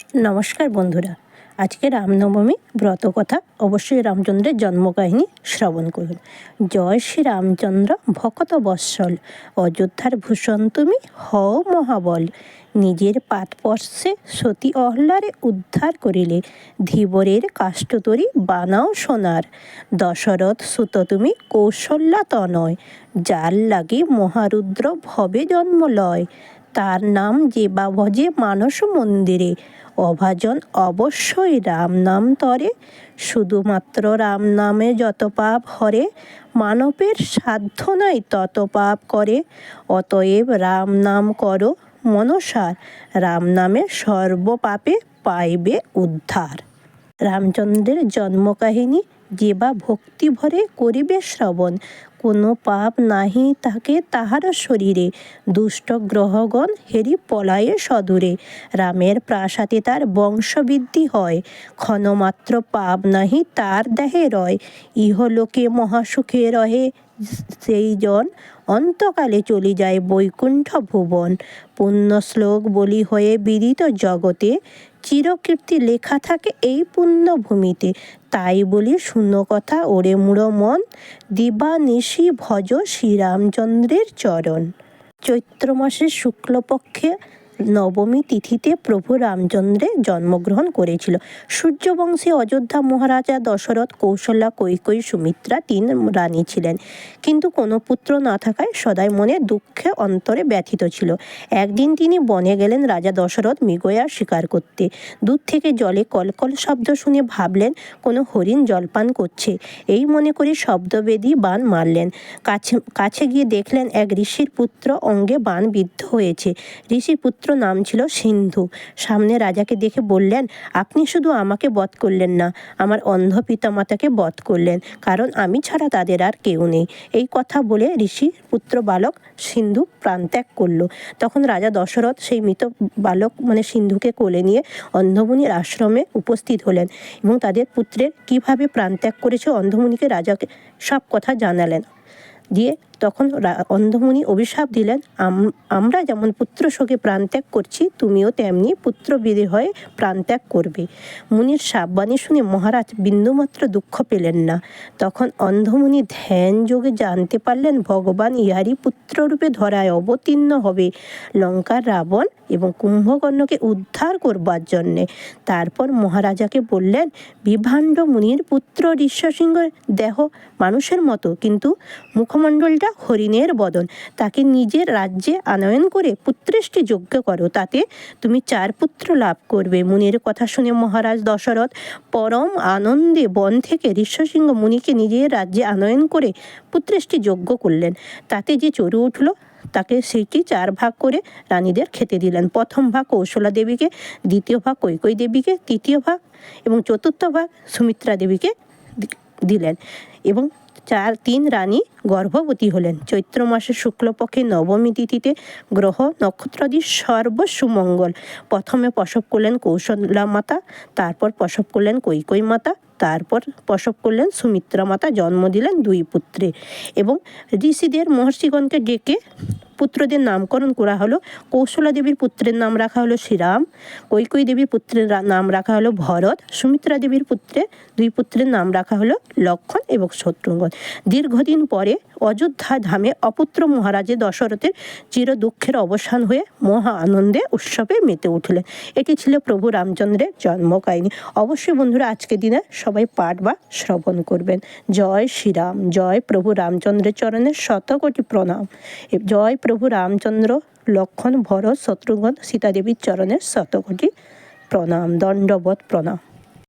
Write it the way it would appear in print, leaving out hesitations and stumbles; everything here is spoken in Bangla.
নমস্কার বন্ধুরা, আজকে রামনবমী ব্রত কথা। অবশ্যই রামচন্দ্রের জন্মকাহিনী শ্রবণ করুন। জয় শ্রী রামচন্দ্র ভকত বৎসল, অযোধ্যার ভূষণ তুমি হও মহাবল। নিজের পাদস্পর্শে সতী অহল্যারে উদ্ধার করিলে, ধীবরের কাষ্ঠতরী বানাও সোনার। দশরথ সুত তুমি কৌশল্যা তনয়, যার লাগি মহারুদ্র ভবে জন্ম লয়। তার নাম যে বা ভজে মানস মন্দিরে, অভাজন অবশ্যই রাম নাম তরে। শুধুমাত্র রাম নামে যত পাপ হরে, মানবের সাধ্য নাই তত পাপ করে। অতএব রাম নাম করো মনসার, রাম নামে সর্বপাপে পাইবে উদ্ধার। রামচন্দ্রের জন্মকাহিনী যে বা ভক্তি ভরে করিবে শ্রবণ, কোনো পাপ নাহি থাকে তাহার শরীরে। দুষ্ট গ্রহগণ হেরি পলায়ে সদূরে, রামের প্রাসাদে তার বংশবৃদ্ধি হয়। ক্ষণমাত্র পাপ নাহি তার দেহে রয়, ইহলোকে মহাসুখে রহে সেই জন। অন্তকালে চলে যায় বৈকুণ্ঠ ভুবন, পুণ্য শ্লোক বলি হয়ে বিদিত জগতে। চিরকীর্তি লেখা থাকে এই পুণ্যভূমিতে, তাই বলি শুনো কথা ওরে মুড়ো মন। দিবানিশি ভজ শ্রীরামচন্দ্রের চরণ। চৈত্র মাসের শুক্লপক্ষে নবমী তিথিতে প্রভু রামচন্দ্রের জন্মগ্রহণ করেছিল। সূর্যবংশী অযোধ্যা মহারাজা দশরথ, কৌশল্যা, কৈকেয়ী, সুমিত্রা 3 রানী ছিলেন, কিন্তু কোনো পুত্র না থাকায় সদাই মনে দুঃখে অন্তরে ব্যথিত ছিল। একদিন তিনি বনে গেলেন রাজা দশরথ মৃগয়া শিকার করতে। দূর থেকে জলে কলকল শব্দ শুনে ভাবলেন কোনো হরিণ জলপান করছে। এই মনে করে শব্দবেদী বাণ মারলেন। কাছে গিয়ে দেখলেন এক ঋষির পুত্র অঙ্গে বাণ বিদ্ধ হয়েছে। ঋষির পুত্র নাম ছিল সিন্ধু। সামনে রাজাকে দেখে বললেন, আপনি শুধু আমাকে বধ করলেন না, আমার অন্ধ পিতামাতাকে বধ করলেন, কারণ আমি ছাড়া তাদের আর কেউ নেই। এই কথা বলে ঋষির পুত্র বালক সিন্ধু প্রাণত্যাগ করল। তখন রাজা দশরথ সেই মৃত বালক সিন্ধুকে কোলে নিয়ে অন্ধমুনির আশ্রমে উপস্থিত হলেন এবং তাদের পুত্রের কিভাবে প্রাণত্যাগ করেছে অন্ধমুনিকে রাজাকে সব কথা জানালেন। দিয়ে তখন অন্ধমুনি অভিশাপ দিলেন, আমরা যেমন পুত্র শোকে প্রাণত্যাগ করছি, তুমিও তেমনি পুত্রবিদে হয়ে প্রাণত্যাগ করবে। মুনির সাববাণী শুনে মহারাজ বিন্দুমাত্র দুঃখ পেলেন না। তখন অন্ধমুনি ধ্যান যোগে জানতে পারলেন ভগবান ইহারই পুত্ররূপে ধরায় অবতীর্ণ হবে লঙ্কার রাবণ এবং কুম্ভকর্ণকে উদ্ধার করবার জন্যে। তারপর মহারাজাকে বললেন, বিভাণ্ড মুনির পুত্র ঋষ্যশৃঙ্গের দেহ মানুষের মতো, কিন্তু মুখমণ্ডলটা হরিণের বদন। তাকে নিজের রাজ্যে আনয়ন করে পুত্রেষ্টি যজ্ঞ করো, তাতে তুমি 4 পুত্র লাভ করবে। মুনির কথা শুনে মহারাজ দশরথ পরম আনন্দে বন থেকে ঋষ্যশৃঙ্গ মুনিকে নিজের রাজ্যে আনয়ন করে পুত্রেষ্টি যজ্ঞ করলেন। তাতে যে চড়ে উঠল তাকে সেটি 4 ভাগ করে রানীদের খেতে দিলেন। প্রথম ভাগ কৌশলা দেবীকে, দ্বিতীয় ভাগ কৈকেয়ী দেবীকে, তৃতীয় ভাগ এবং চতুর্থ ভাগ সুমিত্রা দেবীকে দিলেন এবং 3 রানী গর্ভবতী হলেন। চৈত্র মাসের শুক্লপক্ষে নবমী তিথিতে গ্রহ নক্ষত্রাদি সর্বসুমঙ্গল। প্রথমে প্রসব করলেন কৌশল্যা মাতা, তারপর প্রসব করলেন কৈকেয়ী মাতা, তারপর প্রসব করলেন সুমিত্রা মাতা। জন্ম দিলেন 2 পুত্রে এবং ঋষিদের মহর্ষিগণকে ডেকে পুত্রদের নামকরণ করা হলো। কৌশলা দেবীর পুত্রের নাম রাখা হলো শ্রীরাম, কৈকেয়ী দেবীর পুত্রের নাম রাখা হলো ভরত, সুমিত্রা দেবীর 2 পুত্রের নাম রাখা হলো লক্ষণ এবং শত্রুঘ্ন। দীর্ঘদিন পরে অযোধ্যা ধামে অপুত্র মহারাজে দশরথের চির দুঃখের অবসান হয়ে মহা আনন্দে উৎসবে মেতে উঠলেন। এটি ছিল প্রভু রামচন্দ্রের জন্মকাহিনী। অবশ্যই বন্ধুরা আজকের দিনে সবাই পাঠ বা শ্রবণ করবেন। জয় শ্রীরাম, জয় প্রভু রামচন্দ্রের চরণে শতকোটি প্রণাম। জয় প্রভু রামচন্দ্র, লক্ষণ, ভরত, শত্রুঘ্ন, সীতা দেবীর চরণে শতকোটি প্রণাম, দণ্ডবত প্রণাম।